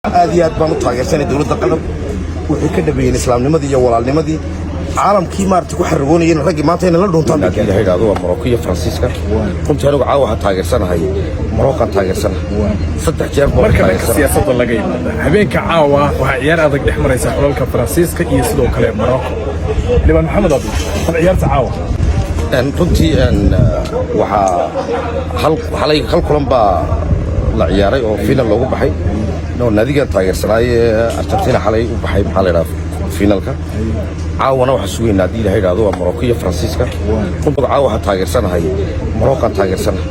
aad baan u taageersanay dawladda qatar wixii ka dhabeeyay islaamnimadii iyo walaalnimadii caalamkii maartay ku xarroonayeen ragii maanta inay la dhuntaan ilaahay yiraahdo waa Morocco iyo Faransiiska runtii anigu caawa taageersanahay Morocco taageersanahay saddex jeer marka siyaasadda laga yimaado habeenka caawa waxa ciyaar adag dhex maraysa xulalka Faransiiska iyo sidoo kale Morocco Liban Maxamed Abi ciyaarta caawa runtii waxa hal kulan baa la ciyaaray oo final loogu baxay naadiga taageersanay Argentina xalay u baxay maxaa la yiraahdaa finalka caawana waxa sugeynaa hadii ilaahay yiraahdo waa Morocco iyo Faransiiska runtii caawa taageersanahay Morocco taageersanahay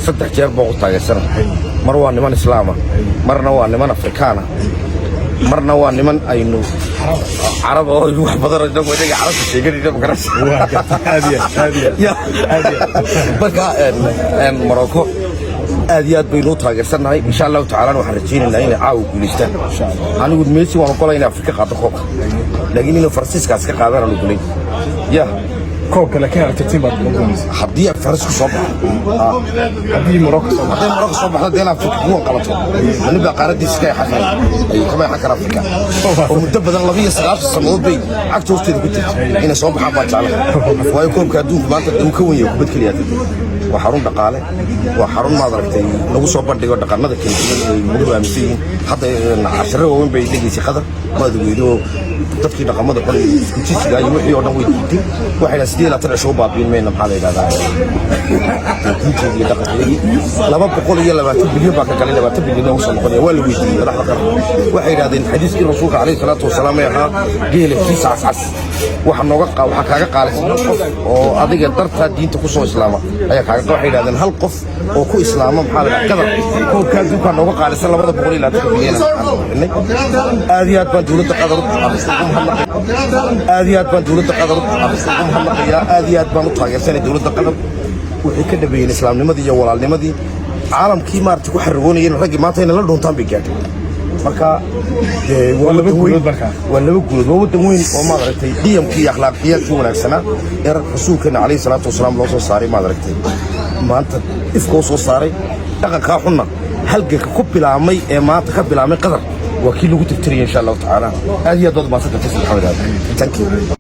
saddex jeer baa taageersanahay mar waa niman islaama marna waa niman afrikaana marna waa niman aynu عرب أو يروح بدر الجو ويجي عرب الشيء قديم بكرش. هذه. بقى إن مراكو أديات بيلوت هاجر سنة هاي إن شاء الله تعالى وحرجين إن هنا عاو بليستان. أنا أقول ميسي وأقول هنا أفريقيا قاعدة خوك. لكن إنه فرنسيس كاسك قاعدة أنا أقول يا. كوك لكن أرتيبا حدية فرنسا صبح. حدية مراكو صبح. حدية مراكو صبح هذا دينا في هو قلته. نبقى قاعدة سكاي حكي. أي كمان حكي أفريقيا. ومدبر الله فيه سلاش الصمود بي. عكتوش تدقيت. هنا صبح حبات على. ويكون كادوك ما تدوم كوي يكبت كليات. وحرون دقالة وحرون ما ضربتي لو صوبان دقوا دقالنا ذاك الموضوع أمسين حتى عشرة وين بيجي سخذ ما ذويدو تفكير دقام ما دقول كتير جاي يروح ونوي يدي واحد أسدي لا ترى شو بابين مين محله هذا كتير دقالي لما بقول يلا ما تبي بقى كلنا ما تبي لنا وصل قلنا ولا ويدي راح واحد هذا الحديث الرسول عليه الصلاة والسلام يا جيل في ساعة waxaan nooga waxa kaaga qaalisan qof oo adiga darta diinta ku soo islaama ayaa kaaga waxay yiraahdeen hal qof oo ku islaama maxaa la kadar oo ka duka nooga qaalisan 200 ilaa 3 milyan aad baan dawladda qadar aad baan dawladda qadar aad baan u taageersanay dawladda qadar wixii ka dhabeeyay islaamnimadii iyo walaalnimadii caalamkii maartay ku xarroonayeen ragii maanta inay la dhuntaan bay gaadhay marka waa laba guulood waa wadan weyn oo ma aragtay qiyamkii akhlaaqiyadkii wanaagsanaa ee rasuulkeena kaleey salaatu wasalaam loo soo saaray ma aragtay maanta ifkoo soo saaray dhaqanka xunna halganka ku bilaamay ee maanta ka bilaamay qadar waa kii lagu tirtiriyay insha Allah taala aad iyo aad ma sadaqaysan xawlaad thank you